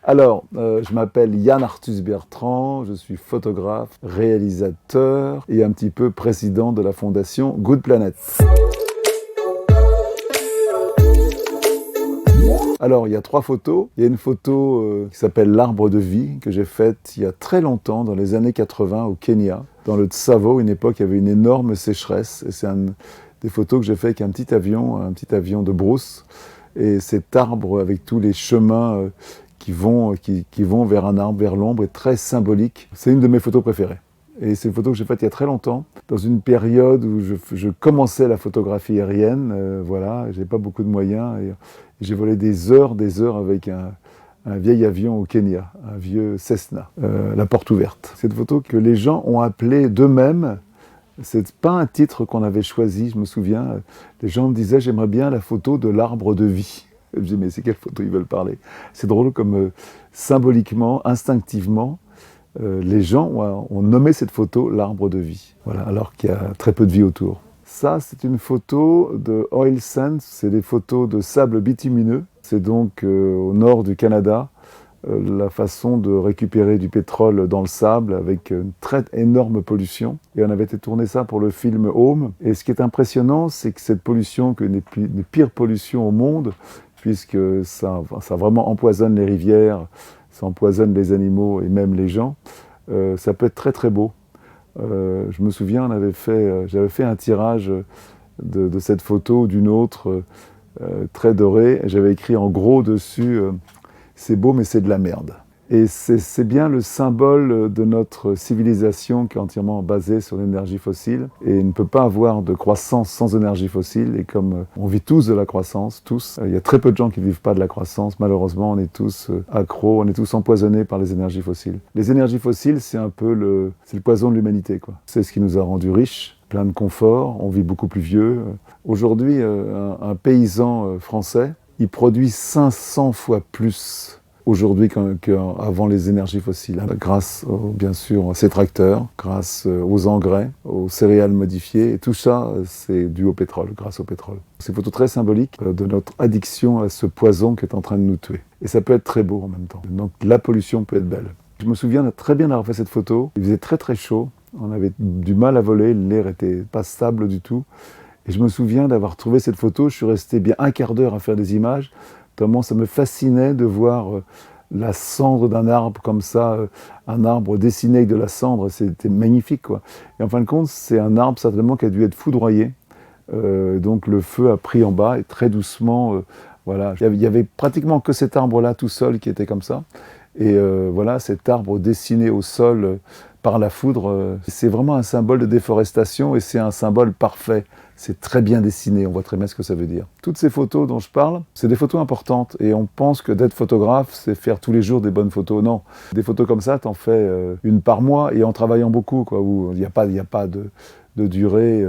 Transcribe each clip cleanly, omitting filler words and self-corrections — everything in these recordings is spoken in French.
Je m'appelle Yann Arthus Bertrand, je suis photographe, réalisateur et un petit peu président de la fondation Good Planet. Alors, il y a 3 photos. Il y a une photo qui s'appelle L'arbre de vie, que j'ai faite il y a très longtemps, dans les années 80, au Kenya. Dans le Tsavo, une époque, il y avait une énorme sécheresse. Et c'est des photos que j'ai fait avec un petit avion de brousse. Et cet arbre, avec tous les chemins qui vont vers un arbre, vers l'ombre, est très symbolique. C'est une de mes photos préférées. Et c'est une photo que j'ai faite il y a très longtemps, dans une période où je commençais la photographie aérienne. Voilà, j'ai pas beaucoup de moyens. Et j'ai volé des heures avec un vieil avion au Kenya, un vieux Cessna, la porte ouverte. Cette photo que les gens ont appelée d'eux-mêmes, c'est pas un titre qu'on avait choisi, je me souviens. Les gens me disaient, j'aimerais bien la photo de l'arbre de vie. Je me dis, mais c'est quelle photo ils veulent parler? C'est drôle comme symboliquement, instinctivement, les gens ont nommé cette photo l'arbre de vie. Voilà, alors qu'il y a très peu de vie autour. Ça, c'est une photo de oil sands, c'est des photos de sable bitumineux. C'est donc au nord du Canada, la façon de récupérer du pétrole dans le sable avec une très énorme pollution. Et on avait été tourner ça pour le film Home. Et ce qui est impressionnant, c'est que cette pollution, que les pires pollutions au monde, puisque ça vraiment empoisonne les rivières, ça empoisonne les animaux et même les gens, ça peut être très très beau. Je me souviens, j'avais fait un tirage de cette photo, d'une autre, très dorée, et j'avais écrit en gros dessus c'est beau mais c'est de la merde. Et c'est bien le symbole de notre civilisation qui est entièrement basée sur l'énergie fossile. Et il ne peut pas avoir de croissance sans énergie fossile. Et comme on vit tous de la croissance, tous, il y a très peu de gens qui ne vivent pas de la croissance. Malheureusement, on est tous accros, on est tous empoisonnés par les énergies fossiles. Les énergies fossiles, c'est un peu le poison de l'humanité, quoi. C'est ce qui nous a rendus riches, plein de confort, on vit beaucoup plus vieux. Aujourd'hui, un paysan français, il produit 500 fois plus aujourd'hui qu'avant les énergies fossiles, grâce bien sûr à ces tracteurs, grâce aux engrais, aux céréales modifiées, et tout ça c'est dû au pétrole, grâce au pétrole. C'est une photo très symbolique de notre addiction à ce poison qui est en train de nous tuer. Et ça peut être très beau en même temps, donc la pollution peut être belle. Je me souviens très bien d'avoir fait cette photo, il faisait très très chaud, on avait du mal à voler, l'air était pas stable du tout, et je me souviens d'avoir trouvé cette photo, je suis resté bien un quart d'heure à faire des images, tellement ça me fascinait de voir la cendre d'un arbre comme ça, un arbre dessiné avec de la cendre, c'était magnifique, quoi. Et en fin de compte, c'est un arbre certainement qui a dû être foudroyé, donc le feu a pris en bas et très doucement, voilà. Il y avait pratiquement que cet arbre-là tout seul qui était comme ça, et voilà, cet arbre dessiné au sol par la foudre, c'est vraiment un symbole de déforestation et c'est un symbole parfait. C'est très bien dessiné, on voit très bien ce que ça veut dire. Toutes ces photos dont je parle, c'est des photos importantes et on pense que d'être photographe, c'est faire tous les jours des bonnes photos. Non, des photos comme ça, t'en fais une par mois et en travaillant beaucoup, quoi, où il n'y a pas de durée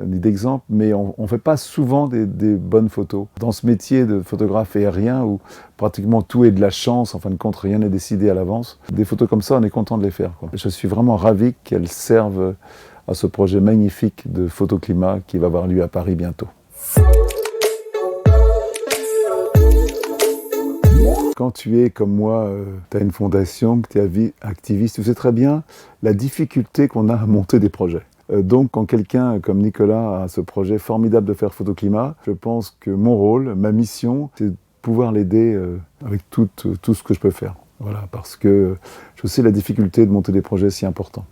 ni d'exemple, mais on ne fait pas souvent des bonnes photos. Dans ce métier de photographe aérien, où pratiquement tout est de la chance, en fin de compte, rien n'est décidé à l'avance, des photos comme ça, on est content de les faire, quoi. Je suis vraiment ravi qu'elles servent à ce projet magnifique de photoclimat qui va avoir lieu à Paris bientôt. Quand tu es comme moi, tu as une fondation, que tu es activiste, tu sais très bien la difficulté qu'on a à monter des projets. Donc quand quelqu'un comme Nicolas a ce projet formidable de faire photoclimat, je pense que mon rôle, ma mission, c'est de pouvoir l'aider avec tout ce que je peux faire. Voilà, parce que je sais la difficulté de monter des projets si importants.